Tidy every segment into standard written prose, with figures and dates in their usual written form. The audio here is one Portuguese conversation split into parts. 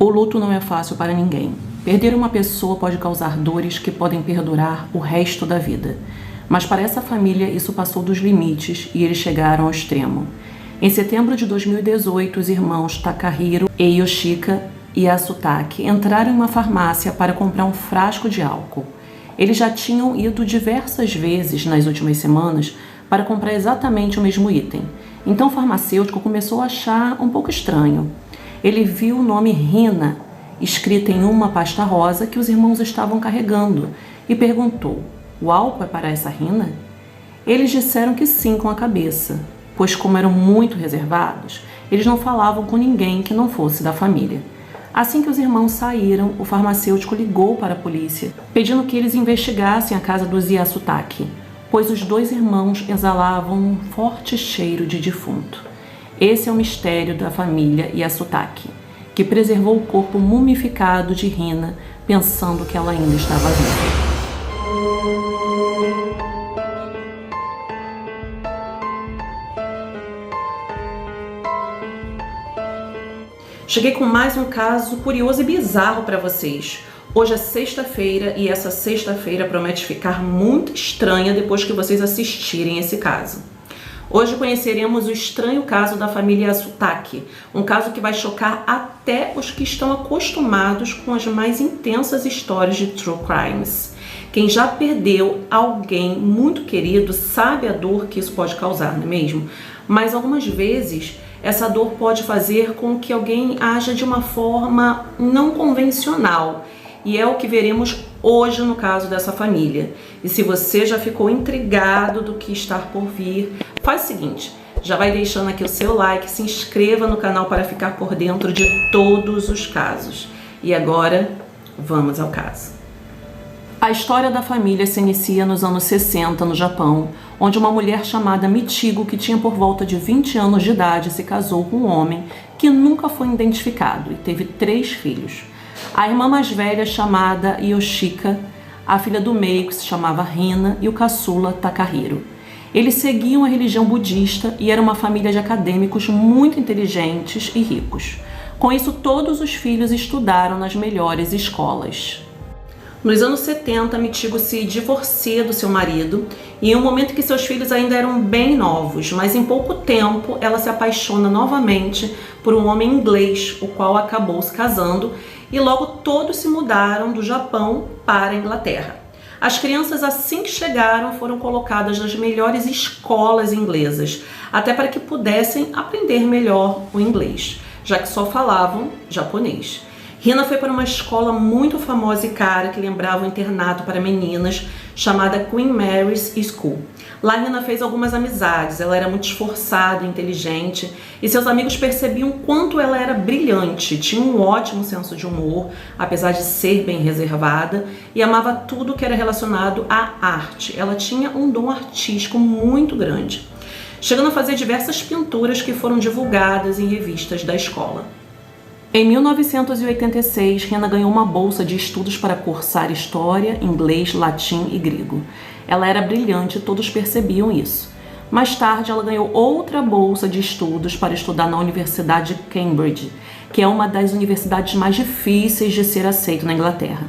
O luto não é fácil para ninguém. Perder uma pessoa pode causar dores que podem perdurar o resto da vida. Mas para essa família isso passou dos limites e eles chegaram ao extremo. Em setembro de 2018, os irmãos Takahiro e Yoshika Yasutake entraram em uma farmácia para comprar um frasco de álcool. Eles já tinham ido diversas vezes nas últimas semanas para comprar exatamente o mesmo item. Então o farmacêutico começou a achar um pouco estranho. Ele viu o nome Rina escrito em uma pasta rosa que os irmãos estavam carregando e perguntou: "O álcool é para essa Rina?" Eles disseram que sim com a cabeça, pois como eram muito reservados, eles não falavam com ninguém que não fosse da família. Assim que os irmãos saíram, o farmacêutico ligou para a polícia, pedindo que eles investigassem a casa dos Yasutake, pois os dois irmãos exalavam um forte cheiro de defunto. Esse é o mistério da família Yasutake, que preservou o corpo mumificado de Rina, pensando que ela ainda estava viva. Cheguei com mais um caso curioso e bizarro para vocês. Hoje é sexta-feira e essa sexta-feira promete ficar muito estranha depois que vocês assistirem esse caso. Hoje conheceremos o estranho caso da família Yasutake, um caso que vai chocar até os que estão acostumados com as mais intensas histórias de true crimes. Quem já perdeu alguém muito querido sabe a dor que isso pode causar, não é mesmo? Mas algumas vezes essa dor pode fazer com que alguém haja de uma forma não convencional. E é o que veremos hoje no caso dessa família. E se você já ficou intrigado do que está por vir, faz o seguinte, já vai deixando aqui o seu like, se inscreva no canal para ficar por dentro de todos os casos. E agora, vamos ao caso. A história da família se inicia nos anos 60 no Japão, onde uma mulher chamada Michigo, que tinha por volta de 20 anos de idade, se casou com um homem que nunca foi identificado e teve 3 filhos. A irmã mais velha, chamada Yoshika, a filha do meio, que se chamava Rina, e o caçula, Takahiro. Eles seguiam a religião budista e era uma família de acadêmicos muito inteligentes e ricos. Com isso, todos os filhos estudaram nas melhores escolas. Nos anos 70, Michigo se divorcia do seu marido e em um momento que seus filhos ainda eram bem novos, mas em pouco tempo ela se apaixona novamente por um homem inglês, o qual acabou se casando, e logo todos se mudaram do Japão para a Inglaterra. As crianças, assim que chegaram, foram colocadas nas melhores escolas inglesas, até para que pudessem aprender melhor o inglês, já que só falavam japonês. Rina foi para uma escola muito famosa e cara que lembrava um internato para meninas, chamada Queen Mary's School. Lá Rina fez algumas amizades, ela era muito esforçada e inteligente, e seus amigos percebiam o quanto ela era brilhante, tinha um ótimo senso de humor, apesar de ser bem reservada, e amava tudo que era relacionado à arte. Ela tinha um dom artístico muito grande, chegando a fazer diversas pinturas que foram divulgadas em revistas da escola. Em 1986, Rina ganhou uma bolsa de estudos para cursar história, inglês, latim e grego. Ela era brilhante e todos percebiam isso. Mais tarde, ela ganhou outra bolsa de estudos para estudar na Universidade de Cambridge, que é uma das universidades mais difíceis de ser aceito na Inglaterra.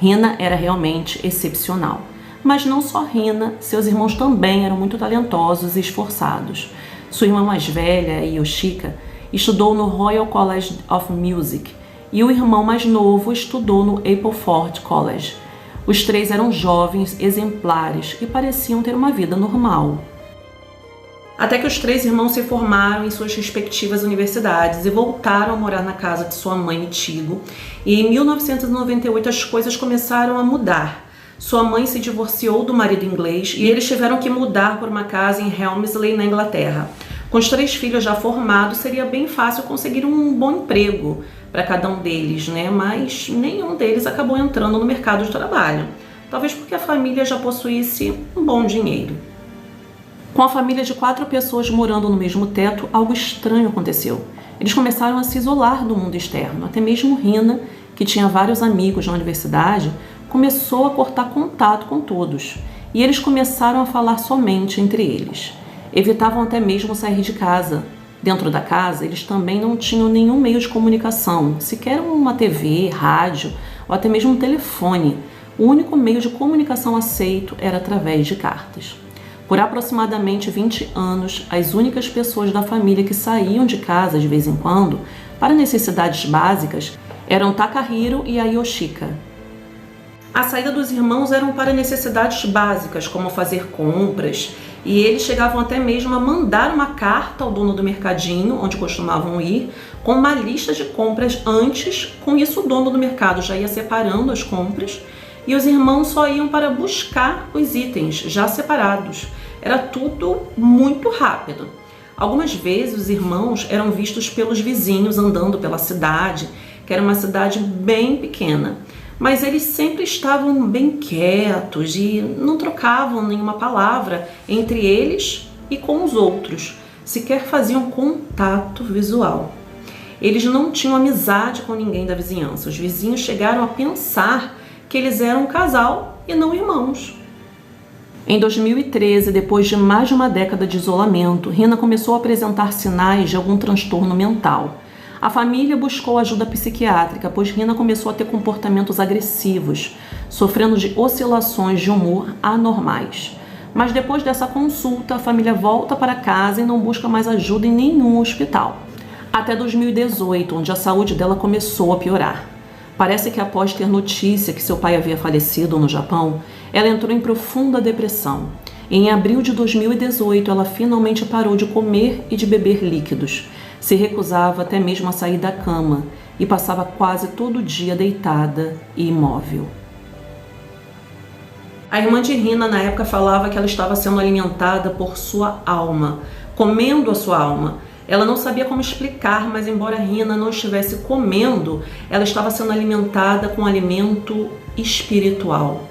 Rina era realmente excepcional. Mas não só Rina, seus irmãos também eram muito talentosos e esforçados. Sua irmã mais velha, Yoshika, estudou no Royal College of Music e o irmão mais novo estudou no Apleford College. Os 3 eram jovens, exemplares e pareciam ter uma vida normal. Até que os 3 irmãos se formaram em suas respectivas universidades e voltaram a morar na casa de sua mãe Michigo, e em 1998 as coisas começaram a mudar. Sua mãe se divorciou do marido inglês e eles tiveram que mudar para uma casa em Helmsley, na Inglaterra. Com os 3 filhos já formados, seria bem fácil conseguir um bom emprego para cada um deles, né? Mas nenhum deles acabou entrando no mercado de trabalho. Talvez porque a família já possuísse um bom dinheiro. Com a família de 4 pessoas morando no mesmo teto, algo estranho aconteceu. Eles começaram a se isolar do mundo externo. Até mesmo Rina, que tinha vários amigos na universidade, começou a cortar contato com todos. E eles começaram a falar somente entre eles. Evitavam até mesmo sair de casa. Dentro da casa, eles também não tinham nenhum meio de comunicação, sequer uma TV, rádio ou até mesmo um telefone. O único meio de comunicação aceito era através de cartas. Por aproximadamente 20 anos, as únicas pessoas da família que saíam de casa de vez em quando, para necessidades básicas, eram Takahiro e a Yoshika. A saída dos irmãos eram para necessidades básicas, como fazer compras, e eles chegavam até mesmo a mandar uma carta ao dono do mercadinho, onde costumavam ir, com uma lista de compras antes. Com isso, o dono do mercado já ia separando as compras e os irmãos só iam para buscar os itens já separados. Era tudo muito rápido. Algumas vezes os irmãos eram vistos pelos vizinhos andando pela cidade, que era uma cidade bem pequena. Mas eles sempre estavam bem quietos e não trocavam nenhuma palavra entre eles e com os outros, sequer faziam contato visual. Eles não tinham amizade com ninguém da vizinhança. Os vizinhos chegaram a pensar que eles eram um casal e não irmãos. Em 2013, depois de mais de uma década de isolamento, Rina começou a apresentar sinais de algum transtorno mental. A família buscou ajuda psiquiátrica, pois Rina começou a ter comportamentos agressivos, sofrendo de oscilações de humor anormais. Mas depois dessa consulta, a família volta para casa e não busca mais ajuda em nenhum hospital. Até 2018, onde a saúde dela começou a piorar. Parece que após ter notícia que seu pai havia falecido no Japão, ela entrou em profunda depressão. Em abril de 2018, ela finalmente parou de comer e de beber líquidos. Se recusava até mesmo a sair da cama e passava quase todo o dia deitada e imóvel. A irmã de Rina na época falava que ela estava sendo alimentada por sua alma, comendo a sua alma. Ela não sabia como explicar, mas embora Rina não estivesse comendo, ela estava sendo alimentada com alimento espiritual.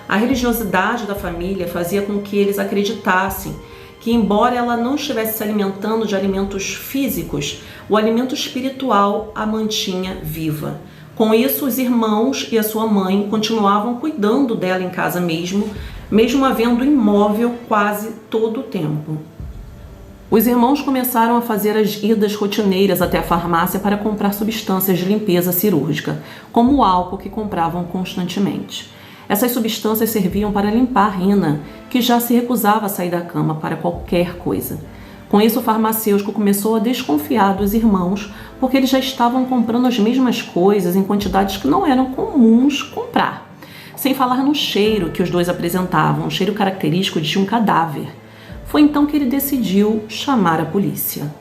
A religiosidade da família fazia com que eles acreditassem que, embora ela não estivesse se alimentando de alimentos físicos, o alimento espiritual a mantinha viva. Com isso, os irmãos e a sua mãe continuavam cuidando dela em casa mesmo havendo imóvel quase todo o tempo. Os irmãos começaram a fazer as idas rotineiras até a farmácia para comprar substâncias de limpeza cirúrgica, como o álcool que compravam constantemente. Essas substâncias serviam para limpar Rina, que já se recusava a sair da cama para qualquer coisa. Com isso, o farmacêutico começou a desconfiar dos irmãos, porque eles já estavam comprando as mesmas coisas em quantidades que não eram comuns comprar. Sem falar no cheiro que os dois apresentavam, um cheiro característico de um cadáver. Foi então que ele decidiu chamar a polícia.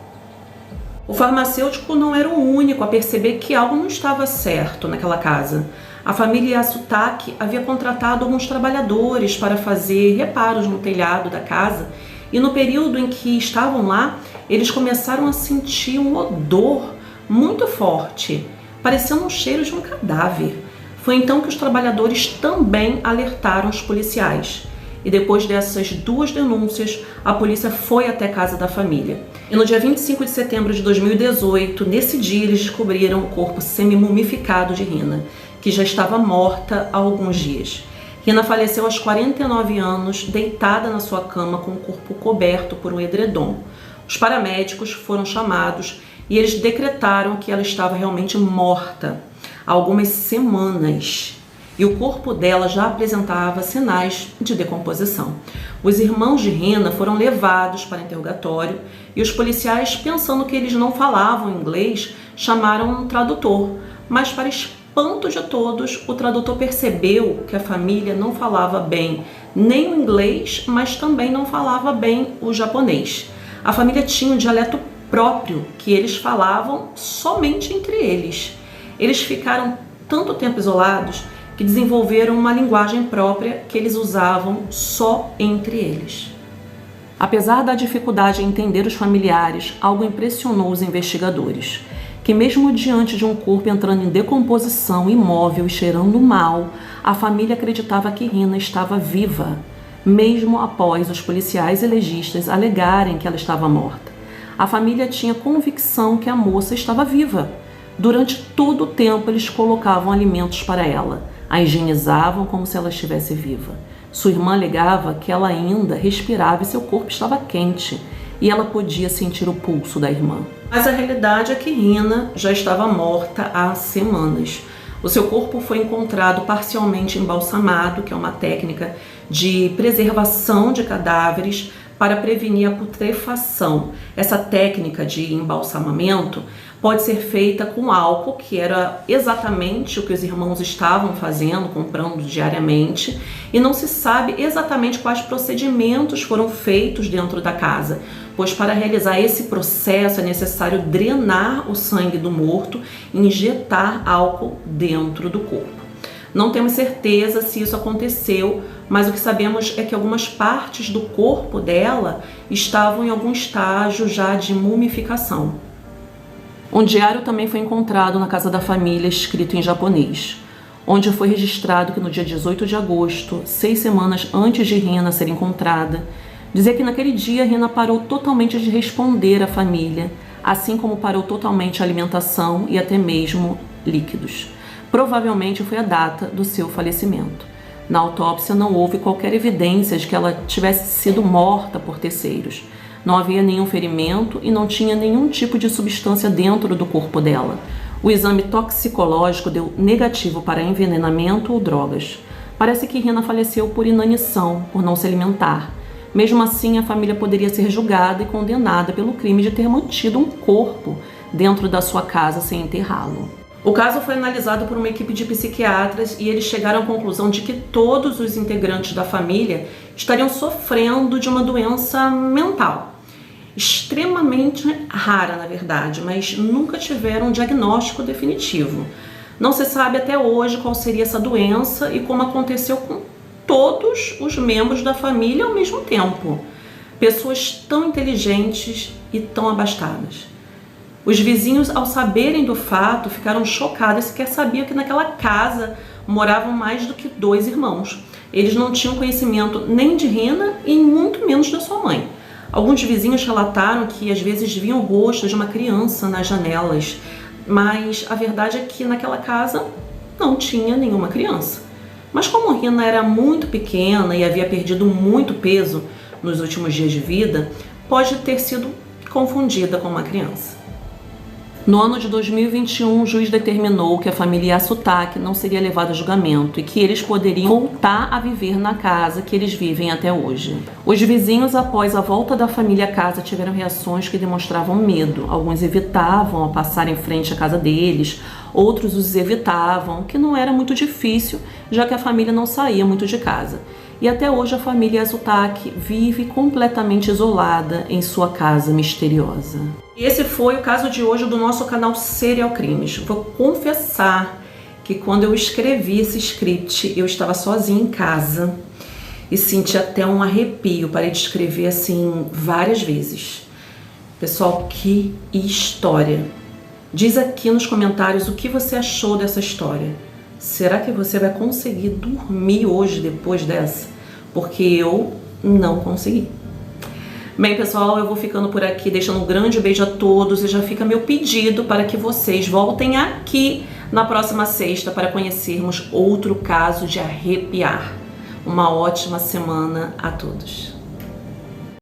O farmacêutico não era o único a perceber que algo não estava certo naquela casa. A família Yasutake havia contratado alguns trabalhadores para fazer reparos no telhado da casa e no período em que estavam lá, eles começaram a sentir um odor muito forte, parecendo um cheiro de um cadáver. Foi então que os trabalhadores também alertaram os policiais. E depois dessas duas denúncias, a polícia foi até a casa da família. E no dia 25 de setembro de 2018, nesse dia, eles descobriram o corpo semi-mumificado de Rina, que já estava morta há alguns dias. Rina faleceu aos 49 anos, deitada na sua cama com o corpo coberto por um edredom. Os paramédicos foram chamados e eles decretaram que ela estava realmente morta há algumas semanas. E o corpo dela já apresentava sinais de decomposição. Os irmãos de Rina foram levados para interrogatório e os policiais, pensando que eles não falavam inglês, chamaram um tradutor. Mas, para espanto de todos, o tradutor percebeu que a família não falava bem nem o inglês, mas também não falava bem o japonês. A família tinha um dialeto próprio que eles falavam somente entre eles. Eles ficaram tanto tempo isolados que desenvolveram uma linguagem própria que eles usavam só entre eles. Apesar da dificuldade em entender os familiares, algo impressionou os investigadores, que mesmo diante de um corpo entrando em decomposição, imóvel e cheirando mal, a família acreditava que Rina estava viva, mesmo após os policiais e legistas alegarem que ela estava morta. A família tinha convicção que a moça estava viva. Durante todo o tempo eles colocavam alimentos para ela, a higienizavam como se ela estivesse viva. Sua irmã alegava que ela ainda respirava e seu corpo estava quente. e ela podia sentir o pulso da irmã. Mas a realidade é que Rina já estava morta há semanas. O seu corpo foi encontrado parcialmente embalsamado, que é uma técnica de preservação de cadáveres para prevenir a putrefação. Essa técnica de embalsamamento pode ser feita com álcool, que era exatamente o que os irmãos estavam fazendo, comprando diariamente, e não se sabe exatamente quais procedimentos foram feitos dentro da casa, pois para realizar esse processo é necessário drenar o sangue do morto e injetar álcool dentro do corpo. Não temos certeza se isso aconteceu, mas o que sabemos é que algumas partes do corpo dela estavam em algum estágio já de mumificação. Um diário também foi encontrado na casa da família, escrito em japonês, onde foi registrado que no dia 18 de agosto, 6 semanas antes de Rina ser encontrada, dizia que naquele dia Rina parou totalmente de responder à família, assim como parou totalmente a alimentação e até mesmo líquidos. Provavelmente foi a data do seu falecimento. Na autópsia não houve qualquer evidência de que ela tivesse sido morta por terceiros. Não havia nenhum ferimento e não tinha nenhum tipo de substância dentro do corpo dela. O exame toxicológico deu negativo para envenenamento ou drogas. Parece que Rina faleceu por inanição, por não se alimentar. Mesmo assim, a família poderia ser julgada e condenada pelo crime de ter mantido um corpo dentro da sua casa sem enterrá-lo. O caso foi analisado por uma equipe de psiquiatras e eles chegaram à conclusão de que todos os integrantes da família estariam sofrendo de uma doença mental. Extremamente rara, na verdade, mas nunca tiveram um diagnóstico definitivo. Não se sabe até hoje qual seria essa doença e como aconteceu com todos os membros da família ao mesmo tempo. Pessoas tão inteligentes e tão abastadas. Os vizinhos, ao saberem do fato, ficaram chocados e sequer sabiam que naquela casa moravam mais do que 2 irmãos. Eles não tinham conhecimento nem de Rina e muito menos da sua mãe. Alguns vizinhos relataram que às vezes viam o rosto de uma criança nas janelas, mas a verdade é que naquela casa não tinha nenhuma criança. Mas como Rina era muito pequena e havia perdido muito peso nos últimos dias de vida, pode ter sido confundida com uma criança. No ano de 2021, o juiz determinou que a família Yasutake não seria levada a julgamento e que eles poderiam voltar a viver na casa que eles vivem até hoje. Os vizinhos, após a volta da família à casa, tiveram reações que demonstravam medo. Alguns evitavam passar em frente à casa deles, outros os evitavam, o que não era muito difícil, já que a família não saía muito de casa. E até hoje a família Yasutake vive completamente isolada em sua casa misteriosa. E esse foi o caso de hoje do nosso canal Serial Crimes. Vou confessar que quando eu escrevi esse script, eu estava sozinha em casa e senti até um arrepio. Parei de escrever assim várias vezes. Pessoal, que história! Diz aqui nos comentários o que você achou dessa história. Será que você vai conseguir dormir hoje depois dessa? Porque eu não consegui. Bem, pessoal, eu vou ficando por aqui, deixando um grande beijo a todos e já fica meu pedido para que vocês voltem aqui na próxima sexta para conhecermos outro caso de arrepiar. Uma ótima semana a todos.